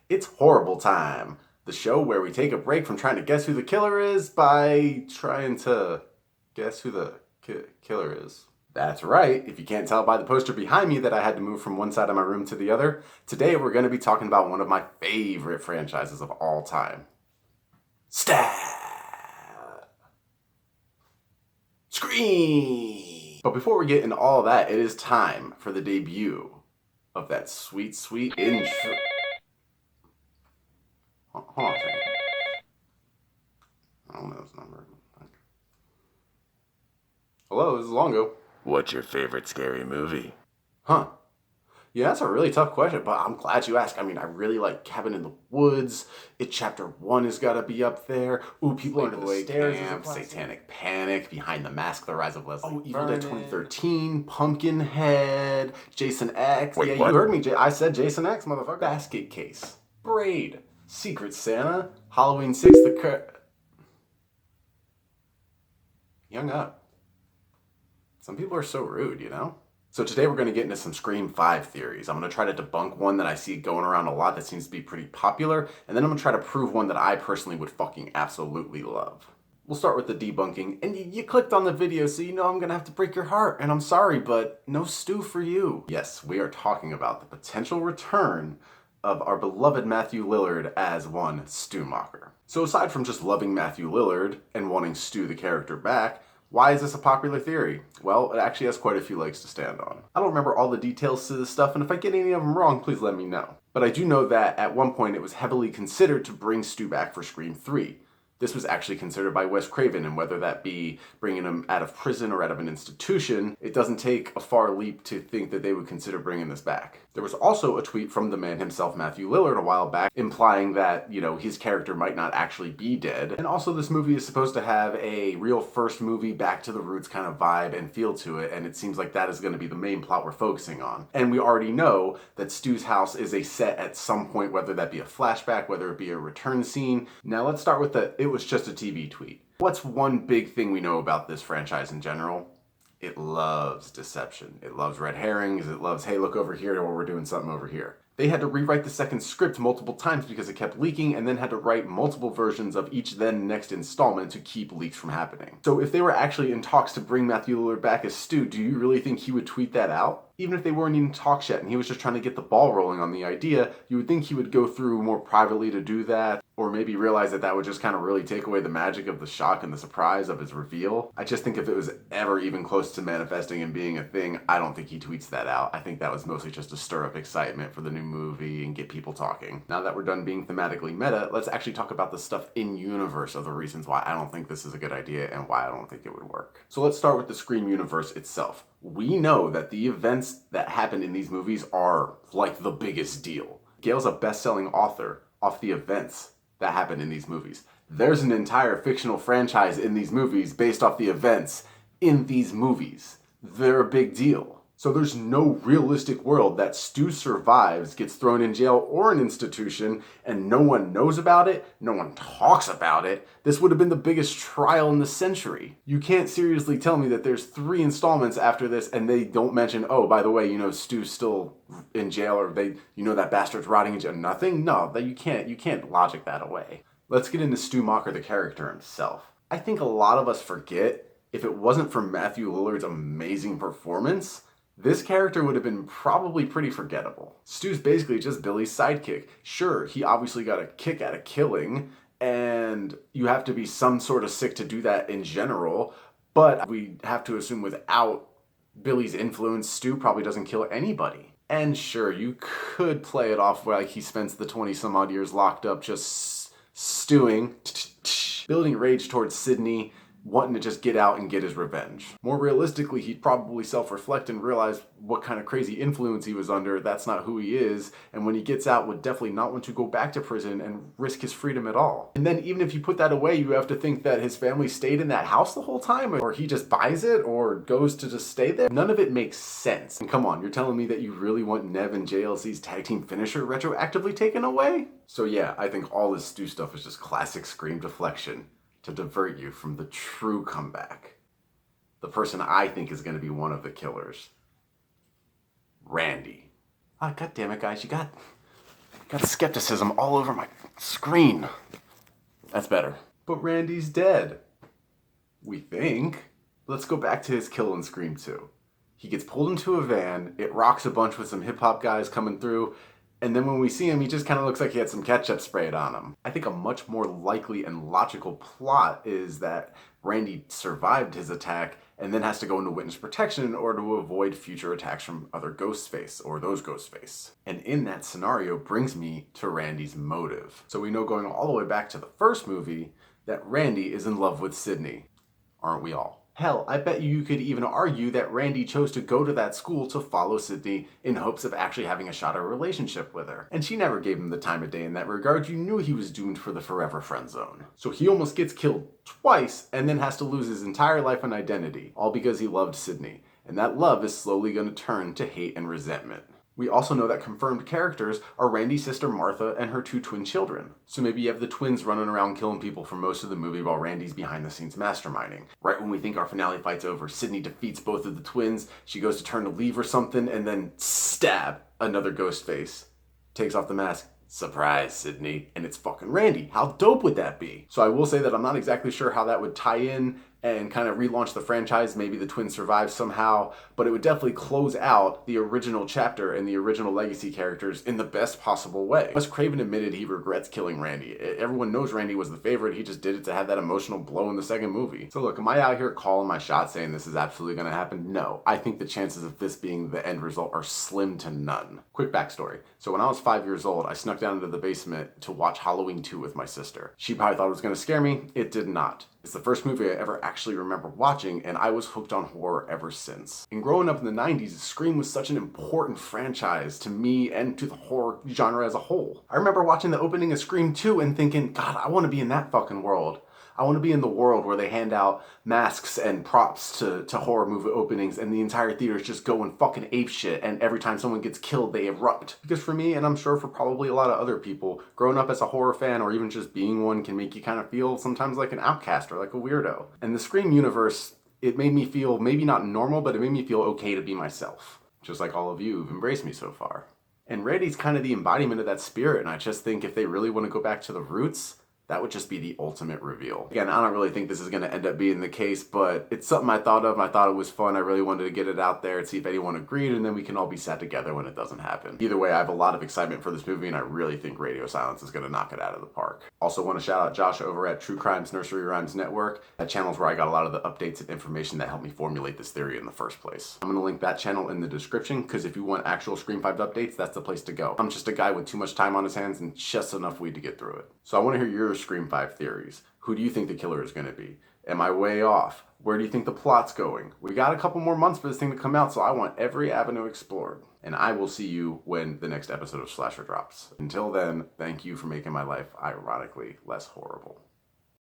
It's Horrible Time, the show where we take a break from trying to guess who the killer is by trying to guess who the killer is. That's right, if you can't tell by the poster behind me that I had to move from one side of my room to the other, today we're going to be talking about one of my favorite franchises of all time. Stab! Scream! But before we get into all of that, it is time for the debut of that sweet, sweet intro. Hold on a second. I don't know his number. Hello, this is LonGo. What's your favorite scary movie? Huh. Yeah, that's a really tough question, but I'm glad you asked. I mean, I really like Cabin in the Woods. It Chapter 1 has got to be up there. Ooh, People Under the Stairs Camp, Satanic Panic, Behind the Mask, The Rise of Leslie Evil Dead 2013, Pumpkinhead, Jason X. Wait, yeah, what? You heard me. I said Jason X, motherfucker. Basket Case, Braid, Secret Santa, Halloween 6, Young Up. Some people are so rude, you know? So today we're going to get into some Scream 5 theories. I'm going to try to debunk one that I see going around a lot that seems to be pretty popular, and then I'm going to try to prove one that I personally would fucking absolutely love. We'll start with the debunking, and you clicked on the video, so you know I'm going to have to break your heart, and I'm sorry, but no Stu for you. Yes, we are talking about the potential return of our beloved Matthew Lillard as one Stu Mocker. So aside from just loving Matthew Lillard and wanting Stu the character back, why is this a popular theory? Well, it actually has quite a few legs to stand on. I don't remember all the details to this stuff, and if I get any of them wrong, please let me know. But I do know that at one point it was heavily considered to bring Stu back for Scream 3. This was actually considered by Wes Craven, and whether that be bringing him out of prison or out of an institution, it doesn't take a far leap to think that they would consider bringing this back. There was also a tweet from the man himself, Matthew Lillard, a while back, implying that, his character might not actually be dead. And also this movie is supposed to have a real first movie back to the roots kind of vibe and feel to it, and it seems like that is going to be the main plot we're focusing on. And we already know that Stu's house is a set at some point, whether that be a flashback, whether it be a return scene. Now let's start with it was just a TV tweet. What's one big thing we know about this franchise in general? It loves deception. It loves red herrings. It loves, hey, look over here or we're doing something over here. They had to rewrite the second script multiple times because it kept leaking, and then had to write multiple versions of each then next installment to keep leaks from happening. So if they were actually in talks to bring Matthew Lillard back as Stu, do you really think he would tweet that out? Even if they weren't even talks yet and he was just trying to get the ball rolling on the idea, you would think he would go through more privately to do that, or maybe realize that that would just kind of really take away the magic of the shock and the surprise of his reveal. I just think if it was ever even close to manifesting and being a thing, I don't think he tweets that out. I think that was mostly just to stir up excitement for the new movie and get people talking. Now that we're done being thematically meta, let's actually talk about the stuff in universe of the reasons why I don't think this is a good idea and why I don't think it would work. So let's start with the Scream universe itself. We know that the events that happen in these movies are like the biggest deal. Gail's a best-selling author off the events that happen in these movies. There's an entire fictional franchise in these movies based off the events in these movies. They're a big deal. So there's no realistic world that Stu survives, gets thrown in jail or an institution, and no one knows about it, no one talks about it. This would have been the biggest trial in the century. You can't seriously tell me that there's 3 installments after this and they don't mention, oh, by the way, Stu's still in jail, or that bastard's rotting in jail. Nothing? No, that you can't logic that away. Let's get into Stu Mocker, the character himself. I think a lot of us forget, if it wasn't for Matthew Lillard's amazing performance, this character would have been probably pretty forgettable. Stu's basically just Billy's sidekick. Sure, he obviously got a kick out of killing, and you have to be some sort of sick to do that in general, but we have to assume without Billy's influence, Stu probably doesn't kill anybody. And sure, you could play it off like he spends the 20 some odd years locked up just stewing, building rage towards Sydney, wanting to just get out and get his revenge. More realistically, he'd probably self-reflect and realize what kind of crazy influence he was under. That's not who he is, and when he gets out, would definitely not want to go back to prison and risk his freedom at all. And then even if you put that away, you have to think that his family stayed in that house the whole time, or he just buys it or goes to just stay there. None of it makes sense. And come on, you're telling me that you really want Nev and JLC's tag team finisher retroactively taken away? So yeah, I think all this Stu stuff is just classic Scream deflection to divert you from the true comeback. The person I think is going to be one of the killers. Randy. God damn it, guys, you got Got skepticism all over my screen. That's better. But Randy's dead. We think. Let's go back to his kill in Scream 2. He gets pulled into a van, it rocks a bunch with some hip-hop guys coming through, and then when we see him, he just kind of looks like he had some ketchup sprayed on him. I think a much more likely and logical plot is that Randy survived his attack and then has to go into witness protection in order to avoid future attacks from other Ghostface or those Ghostface. And in that scenario brings me to Randy's motive. So we know going all the way back to the first movie that Randy is in love with Sydney. Aren't we all? Hell, I bet you could even argue that Randy chose to go to that school to follow Sydney in hopes of actually having a shot at a relationship with her. And she never gave him the time of day in that regard. You knew he was doomed for the forever friend zone. So he almost gets killed twice and then has to lose his entire life and identity, all because he loved Sydney. And that love is slowly going to turn to hate and resentment. We also know that confirmed characters are Randy's sister Martha and her 2 twin children. So maybe you have the twins running around killing people for most of the movie while Randy's behind the scenes masterminding. Right when we think our finale fight's over, Sydney defeats both of the twins, she goes to turn to leave or something, and then stab another ghost face. Takes off the mask. Surprise, Sydney. And it's fucking Randy. How dope would that be? So I will say that I'm not exactly sure how that would tie in and kind of relaunch the franchise. Maybe the twins survive somehow, but it would definitely close out the original chapter and the original legacy characters in the best possible way. Wes Craven admitted he regrets killing Randy. Everyone knows Randy was the favorite. He just did it to have that emotional blow in the second movie. So look, am I out here calling my shot saying this is absolutely going to happen? No. I think the chances of this being the end result are slim to none. Quick backstory. So when I was 5 years old, I snuck down into the basement to watch Halloween 2 with my sister. She probably thought it was going to scare me. It did not. It's the first movie I ever actually remember watching, and I was hooked on horror ever since. And growing up in the 90s, Scream was such an important franchise to me and to the horror genre as a whole. I remember watching the opening of Scream 2 and thinking, God, I want to be in that fucking world. I want to be in the world where they hand out masks and props to horror movie openings and the entire theater is just going fucking apeshit, and every time someone gets killed, they erupt. Because for me, and I'm sure for probably a lot of other people, growing up as a horror fan or even just being one can make you kind of feel sometimes like an outcast or like a weirdo. And the Scream universe, it made me feel maybe not normal, but it made me feel okay to be myself. Just like all of you who've embraced me so far. And Randy's kind of the embodiment of that spirit, and I just think if they really want to go back to the roots, that would just be the ultimate reveal. Again, I don't really think this is going to end up being the case, but it's something I thought of. I thought it was fun. I really wanted to get it out there and see if anyone agreed, and then we can all be sad together when it doesn't happen. Either way, I have a lot of excitement for this movie, and I really think Radio Silence is going to knock it out of the park. Also want to shout out Josh over at True Crimes Nursery Rhymes Network. That channel is where I got a lot of the updates and information that helped me formulate this theory in the first place. I'm going to link that channel in the description, because if you want actual Scream 5 updates, that's the place to go. I'm just a guy with too much time on his hands and just enough weed to get through it. So I want to hear your Scream 5 theories. Who do you think the killer is going to be? Am I way off? Where do you think the plot's going? We got a couple more months for this thing to come out, so I want every avenue explored. And I will see you when the next episode of Slasher drops. Until then, thank you for making my life ironically less horrible.